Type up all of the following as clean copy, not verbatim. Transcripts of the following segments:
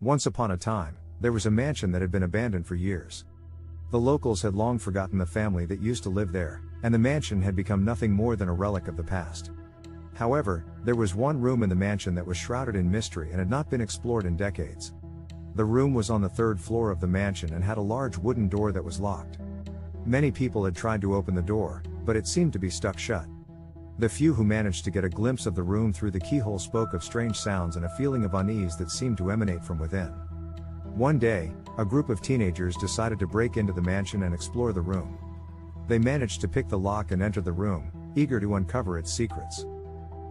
Once upon a time, there was a mansion that had been abandoned for years. The locals had long forgotten the family that used to live there, and the mansion had become nothing more than a relic of the past. However, there was one room in the mansion that was shrouded in mystery and had not been explored in decades. The room was on the third floor of the mansion and had a large wooden door that was locked. Many people had tried to open the door, but it seemed to be stuck shut. The few who managed to get a glimpse of the room through the keyhole spoke of strange sounds and a feeling of unease that seemed to emanate from within. One day, a group of teenagers decided to break into the mansion and explore the room. They managed to pick the lock and enter the room, eager to uncover its secrets.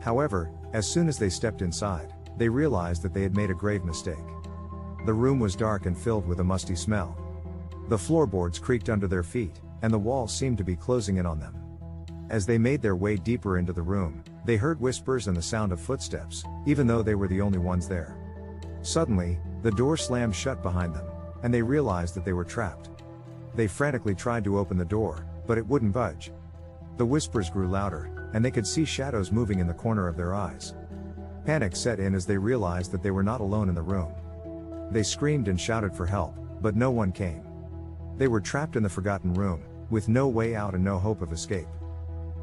However, as soon as they stepped inside, they realized that they had made a grave mistake. The room was dark and filled with a musty smell. The floorboards creaked under their feet, and the walls seemed to be closing in on them. As they made their way deeper into the room, they heard whispers and the sound of footsteps, even though they were the only ones there. Suddenly, the door slammed shut behind them, and they realized that they were trapped. They frantically tried to open the door, but it wouldn't budge. The whispers grew louder, and they could see shadows moving in the corner of their eyes. Panic set in as they realized that they were not alone in the room. They screamed and shouted for help, but no one came. They were trapped in the forgotten room, with no way out and no hope of escape.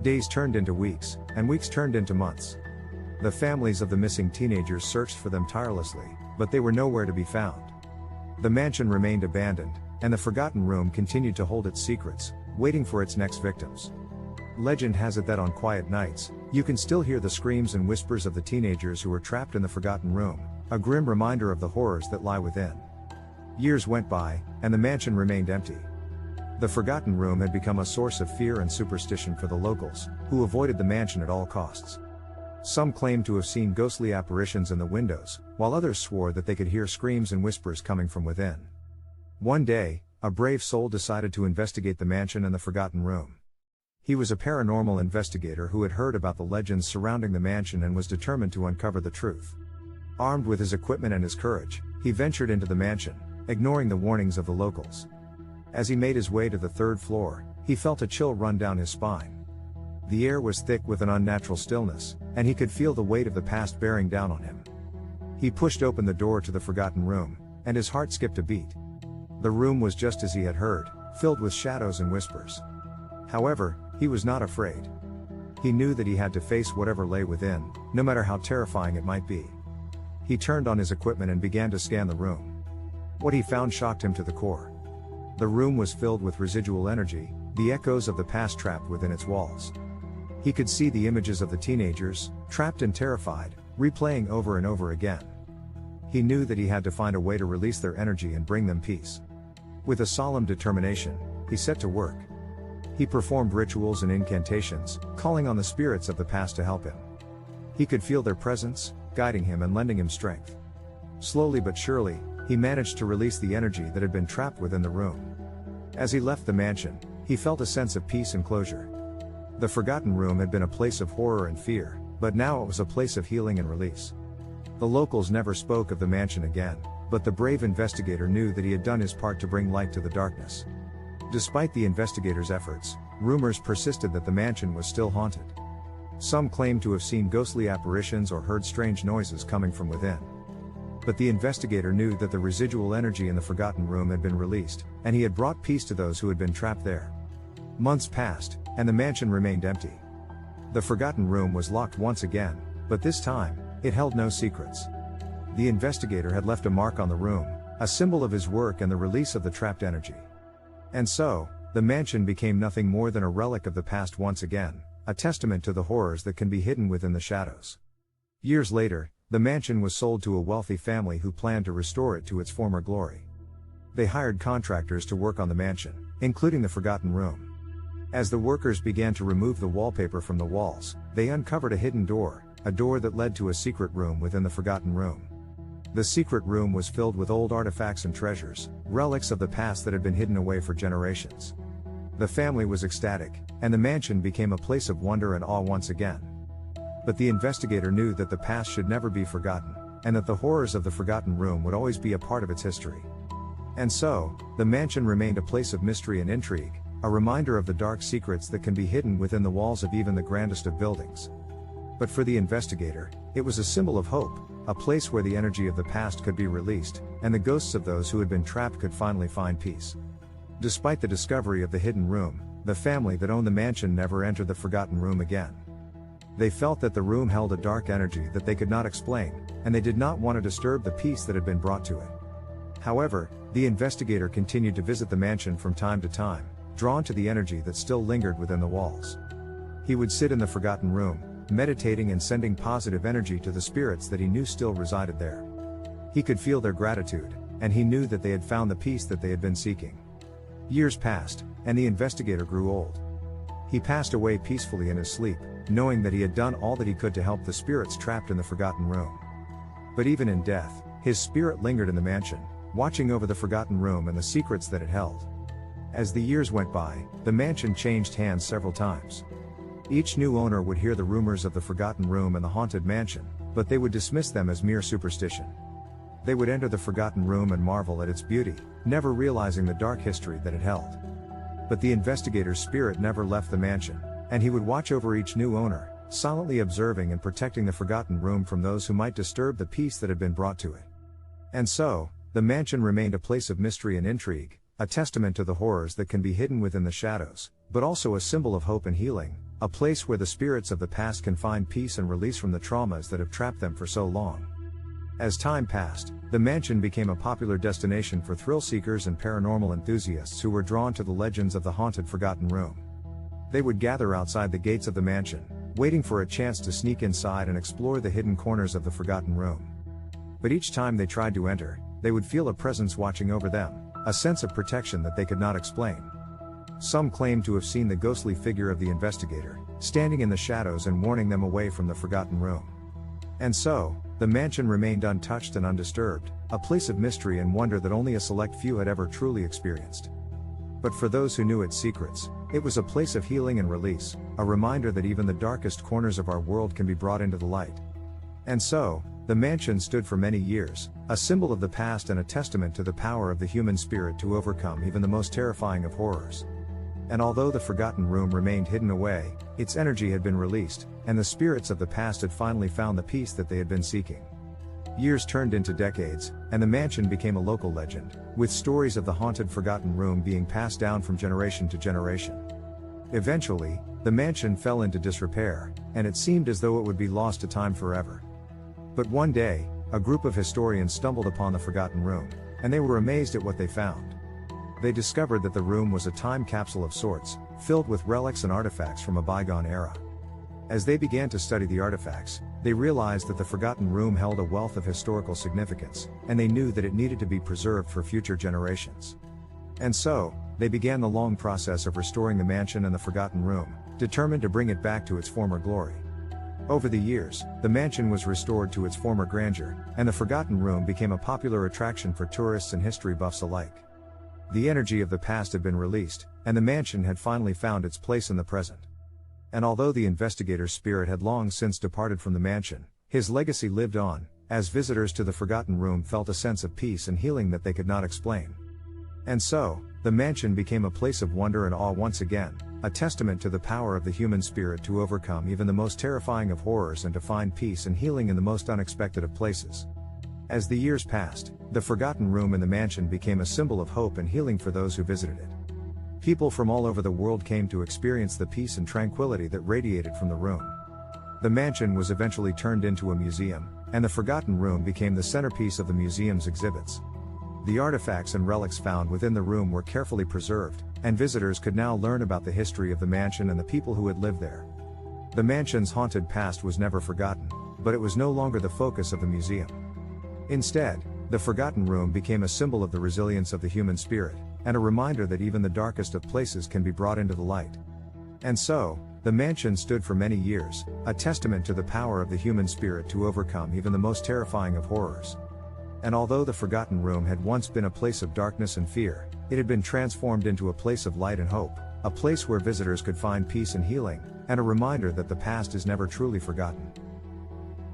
Days turned into weeks, and weeks turned into months. The families of the missing teenagers searched for them tirelessly, but they were nowhere to be found. The mansion remained abandoned, and the forgotten room continued to hold its secrets, waiting for its next victims. Legend has it that on quiet nights, you can still hear the screams and whispers of the teenagers who were trapped in the forgotten room, a grim reminder of the horrors that lie within. Years went by, and the mansion remained empty. The forgotten room had become a source of fear and superstition for the locals, who avoided the mansion at all costs. Some claimed to have seen ghostly apparitions in the windows, while others swore that they could hear screams and whispers coming from within. One day, a brave soul decided to investigate the mansion and the forgotten room. He was a paranormal investigator who had heard about the legends surrounding the mansion and was determined to uncover the truth. Armed with his equipment and his courage, he ventured into the mansion, ignoring the warnings of the locals. As he made his way to the third floor, he felt a chill run down his spine. The air was thick with an unnatural stillness, and he could feel the weight of the past bearing down on him. He pushed open the door to the forgotten room, and his heart skipped a beat. The room was just as he had heard, filled with shadows and whispers. However, he was not afraid. He knew that he had to face whatever lay within, no matter how terrifying it might be. He turned on his equipment and began to scan the room. What he found shocked him to the core. The room was filled with residual energy, the echoes of the past trapped within its walls. He could see the images of the teenagers, trapped and terrified, replaying over and over again. He knew that he had to find a way to release their energy and bring them peace. With a solemn determination, he set to work. He performed rituals and incantations, calling on the spirits of the past to help him. He could feel their presence, guiding him and lending him strength. Slowly but surely, he managed to release the energy that had been trapped within the room. As he left the mansion, he felt a sense of peace and closure. The forgotten room had been a place of horror and fear, but now it was a place of healing and release. The locals never spoke of the mansion again, but the brave investigator knew that he had done his part to bring light to the darkness. Despite the investigator's efforts, rumors persisted that the mansion was still haunted. Some claimed to have seen ghostly apparitions or heard strange noises coming from within. But the investigator knew that the residual energy in the forgotten room had been released, and he had brought peace to those who had been trapped there. Months passed, and the mansion remained empty. The forgotten room was locked once again, but this time, it held no secrets. The investigator had left a mark on the room, a symbol of his work and the release of the trapped energy. And so, the mansion became nothing more than a relic of the past once again, a testament to the horrors that can be hidden within the shadows. Years later, the mansion was sold to a wealthy family who planned to restore it to its former glory. They hired contractors to work on the mansion, including the forgotten room. As the workers began to remove the wallpaper from the walls, they uncovered a hidden door, a door that led to a secret room within the forgotten room. The secret room was filled with old artifacts and treasures, relics of the past that had been hidden away for generations. The family was ecstatic, and the mansion became a place of wonder and awe once again. But the investigator knew that the past should never be forgotten, and that the horrors of the forgotten room would always be a part of its history. And so, the mansion remained a place of mystery and intrigue, a reminder of the dark secrets that can be hidden within the walls of even the grandest of buildings. But for the investigator, it was a symbol of hope, a place where the energy of the past could be released, and the ghosts of those who had been trapped could finally find peace. Despite the discovery of the hidden room, the family that owned the mansion never entered the forgotten room again. They felt that the room held a dark energy that they could not explain, and they did not want to disturb the peace that had been brought to it. However, the investigator continued to visit the mansion from time to time, drawn to the energy that still lingered within the walls. He would sit in the forgotten room, meditating and sending positive energy to the spirits that he knew still resided there. He could feel their gratitude, and he knew that they had found the peace that they had been seeking. Years passed, and the investigator grew old. He passed away peacefully in his sleep, knowing that he had done all that he could to help the spirits trapped in the forgotten room. But even in death, his spirit lingered in the mansion, watching over the forgotten room and the secrets that it held. As the years went by, the mansion changed hands several times. Each new owner would hear the rumors of the forgotten room and the haunted mansion, but they would dismiss them as mere superstition. They would enter the forgotten room and marvel at its beauty, never realizing the dark history that it held. But the investigator's spirit never left the mansion, and he would watch over each new owner, silently observing and protecting the forgotten room from those who might disturb the peace that had been brought to it. And so, the mansion remained a place of mystery and intrigue, a testament to the horrors that can be hidden within the shadows, but also a symbol of hope and healing, a place where the spirits of the past can find peace and release from the traumas that have trapped them for so long. As time passed, the mansion became a popular destination for thrill-seekers and paranormal enthusiasts who were drawn to the legends of the haunted forgotten room. They would gather outside the gates of the mansion, waiting for a chance to sneak inside and explore the hidden corners of the forgotten room. But each time they tried to enter, they would feel a presence watching over them, a sense of protection that they could not explain. Some claimed to have seen the ghostly figure of the investigator, standing in the shadows and warning them away from the forgotten room. And so, the mansion remained untouched and undisturbed, a place of mystery and wonder that only a select few had ever truly experienced. But for those who knew its secrets, it was a place of healing and release, a reminder that even the darkest corners of our world can be brought into the light. And so, the mansion stood for many years, a symbol of the past and a testament to the power of the human spirit to overcome even the most terrifying of horrors. And although the forgotten room remained hidden away, its energy had been released, and the spirits of the past had finally found the peace that they had been seeking. Years turned into decades, and the mansion became a local legend, with stories of the haunted forgotten room being passed down from generation to generation. Eventually, the mansion fell into disrepair, and it seemed as though it would be lost to time forever. But one day, a group of historians stumbled upon the forgotten room, and they were amazed at what they found. They discovered that the room was a time capsule of sorts, filled with relics and artifacts from a bygone era. As they began to study the artifacts, they realized that the forgotten room held a wealth of historical significance, and they knew that it needed to be preserved for future generations. And so, they began the long process of restoring the mansion and the forgotten room, determined to bring it back to its former glory. Over the years, the mansion was restored to its former grandeur, and the forgotten room became a popular attraction for tourists and history buffs alike. The energy of the past had been released, and the mansion had finally found its place in the present. And although the investigator's spirit had long since departed from the mansion, his legacy lived on, as visitors to the forgotten room felt a sense of peace and healing that they could not explain. And so, the mansion became a place of wonder and awe once again, a testament to the power of the human spirit to overcome even the most terrifying of horrors and to find peace and healing in the most unexpected of places. As the years passed, the forgotten room in the mansion became a symbol of hope and healing for those who visited it. People from all over the world came to experience the peace and tranquility that radiated from the room. The mansion was eventually turned into a museum, and the forgotten room became the centerpiece of the museum's exhibits. The artifacts and relics found within the room were carefully preserved, and visitors could now learn about the history of the mansion and the people who had lived there. The mansion's haunted past was never forgotten, but it was no longer the focus of the museum. Instead, the forgotten room became a symbol of the resilience of the human spirit, and a reminder that even the darkest of places can be brought into the light. And so, the mansion stood for many years, a testament to the power of the human spirit to overcome even the most terrifying of horrors. And although the forgotten room had once been a place of darkness and fear, it had been transformed into a place of light and hope, a place where visitors could find peace and healing, and a reminder that the past is never truly forgotten.